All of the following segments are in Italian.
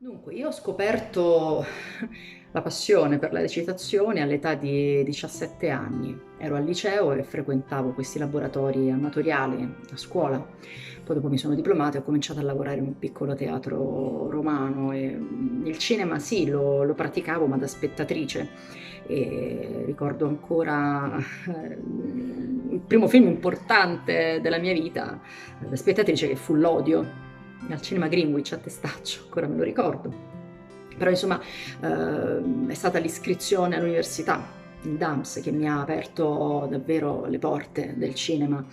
Dunque, io ho scoperto la passione per la recitazione all'età di 17 anni. Ero al liceo e frequentavo questi laboratori amatoriali a scuola. Poi dopo mi sono diplomata e ho cominciato a lavorare in un piccolo teatro romano e il cinema sì, lo praticavo, ma da spettatrice. E ricordo ancora il primo film importante della mia vita da spettatrice, che fu L'Odio al cinema Greenwich a Testaccio, ancora me lo ricordo. Però insomma è stata l'iscrizione all'università, il DAMS, che mi ha aperto davvero le porte del cinema.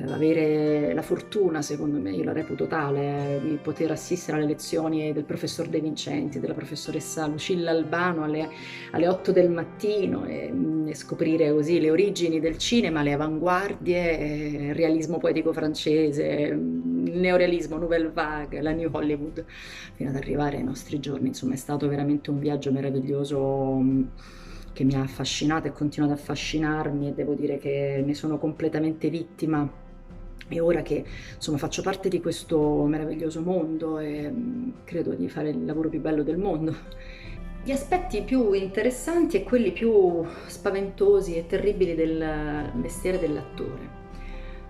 Avere la fortuna, secondo me, io la reputo tale, di poter assistere alle lezioni del professor De Vincenti, della professoressa Lucilla Albano alle 8 del mattino e scoprire così le origini del cinema, le avanguardie, il realismo poetico francese, il neorealismo, Nouvelle Vague, la New Hollywood, fino ad arrivare ai nostri giorni. Insomma, è stato veramente un viaggio meraviglioso, che mi ha affascinato e continua ad affascinarmi, e devo dire che ne sono completamente vittima. E ora che insomma faccio parte di questo meraviglioso mondo e credo di fare il lavoro più bello del mondo. Gli aspetti più interessanti e quelli più spaventosi e terribili del mestiere dell'attore.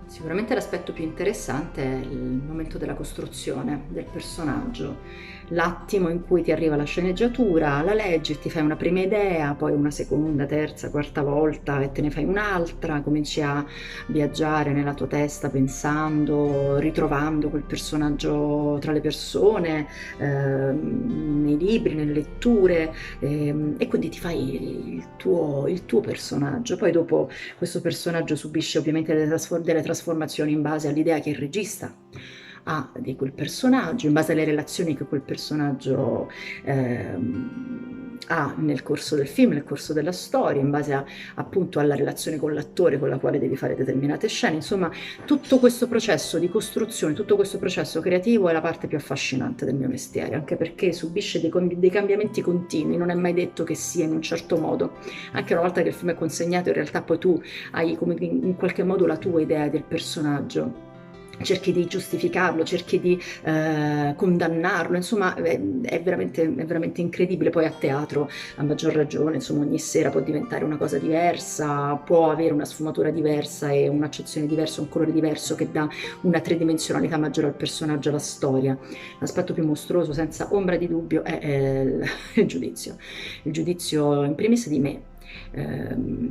Sicuramente l'aspetto più interessante è il momento della costruzione del personaggio, l'attimo in cui ti arriva la sceneggiatura, la leggi, ti fai una prima idea, poi una seconda, terza, quarta volta e te ne fai un'altra, cominci a viaggiare nella tua testa pensando, ritrovando quel personaggio tra le persone, nei libri, nelle letture, e quindi ti fai il tuo personaggio. Poi dopo questo personaggio subisce ovviamente delle trasformazioni in base all'idea che il regista ha di quel personaggio, in base alle relazioni che quel personaggio ha nel corso del film, nel corso della storia, in base appunto alla relazione con l'attore con la quale devi fare determinate scene. Insomma, tutto questo processo di costruzione, tutto questo processo creativo è la parte più affascinante del mio mestiere, anche perché subisce dei cambiamenti continui, non è mai detto che sia in un certo modo. Anche una volta che il film è consegnato, in realtà poi tu hai come in qualche modo la tua idea del personaggio, cerchi di giustificarlo, cerchi di condannarlo, insomma è veramente incredibile. Poi a teatro a maggior ragione, insomma ogni sera può diventare una cosa diversa, può avere una sfumatura diversa e un'accezione diversa, un colore diverso che dà una tridimensionalità maggiore al personaggio, alla storia. L'aspetto più mostruoso senza ombra di dubbio è il giudizio in primis di me.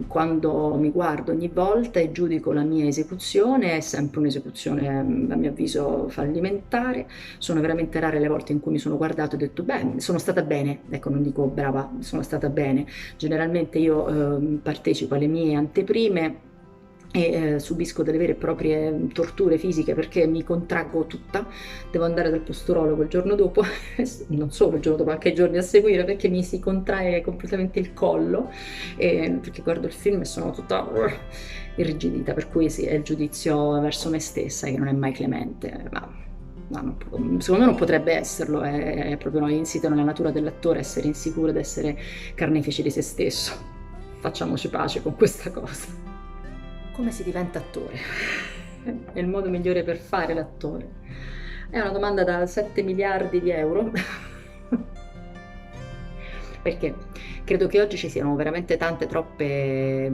Quando mi guardo ogni volta e giudico la mia esecuzione, è sempre un'esecuzione a mio avviso fallimentare. Sono veramente rare le volte in cui mi sono guardato e ho detto beh, sono stata bene, ecco, non dico brava, sono stata bene. Generalmente io partecipo alle mie anteprime e subisco delle vere e proprie torture fisiche perché mi contraggo tutta, devo andare dal posturologo il giorno dopo, non solo il giorno dopo, anche i giorni a seguire, perché mi si contrae completamente il collo, perché guardo il film e sono tutta irrigidita, per cui sì, è il giudizio verso me stessa che non è mai clemente, ma secondo me non potrebbe esserlo, è proprio insito nella natura dell'attore essere insicuro ed essere carnefice di se stesso. Facciamoci pace con questa cosa. Come si diventa attore? È il modo migliore per fare l'attore? È una domanda da 7 miliardi di euro. Perché credo che oggi ci siano veramente tante troppe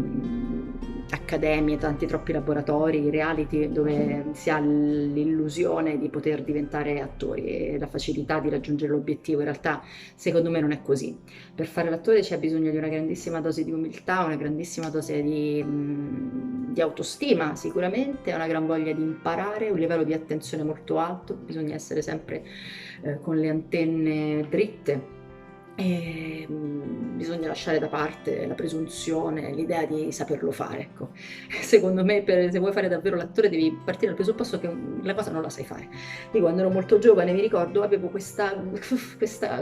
accademie, tanti troppi laboratori, reality dove si ha l'illusione di poter diventare attori e la facilità di raggiungere l'obiettivo. In realtà, secondo me, non è così. Per fare l'attore c'è bisogno di una grandissima dose di umiltà, una grandissima dose di autostima, sicuramente, una gran voglia di imparare, un livello di attenzione molto alto, bisogna essere sempre con le antenne dritte. E bisogna lasciare da parte la presunzione, l'idea di saperlo fare, ecco. Secondo me, se vuoi fare davvero l'attore, devi partire dal presupposto che la cosa non la sai fare. Io quando ero molto giovane, mi ricordo, avevo questa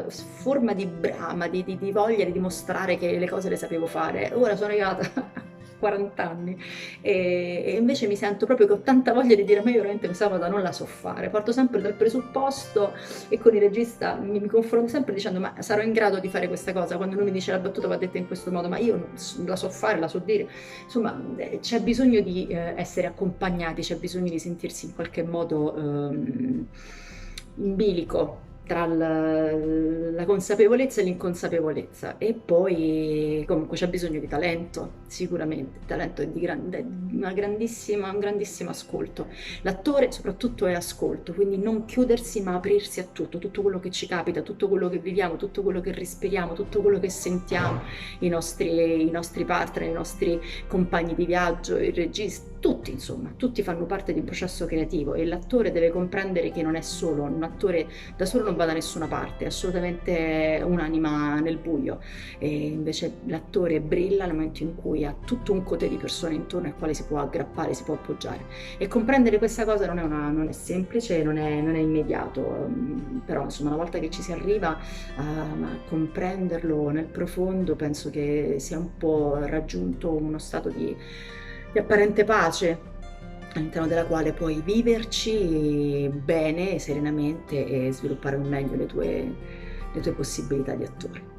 forma di brama, di voglia di dimostrare che le cose le sapevo fare. Ora sono arrivata a 40 anni e invece mi sento proprio che ho tanta voglia di dire ma io veramente questa cosa non la so fare. Parto sempre dal presupposto e con il regista mi confronto sempre dicendo ma sarò in grado di fare questa cosa, quando lui mi dice la battuta va detta in questo modo, ma io la so fare, la so dire. Insomma, c'è bisogno di essere accompagnati, c'è bisogno di sentirsi in qualche modo in bilico tra la consapevolezza e l'inconsapevolezza. E poi comunque c'è bisogno di talento, sicuramente, il talento è un grandissimo ascolto. L'attore soprattutto è ascolto, quindi non chiudersi ma aprirsi a tutto, tutto quello che ci capita, tutto quello che viviamo, tutto quello che respiriamo, tutto quello che sentiamo, i nostri partner, i nostri compagni di viaggio, il regista, tutti insomma, tutti fanno parte di un processo creativo e l'attore deve comprendere che non è solo, un attore da solo non va da nessuna parte, è assolutamente un'anima nel buio, e invece l'attore brilla nel momento in cui ha tutto un cote di persone intorno al quale si può aggrappare, si può appoggiare, e comprendere questa cosa non è semplice, non è immediato, però insomma una volta che ci si arriva a comprenderlo nel profondo, penso che sia un po' raggiunto uno stato di apparente pace, all'interno della quale puoi viverci bene, serenamente e sviluppare al meglio le tue possibilità di attore.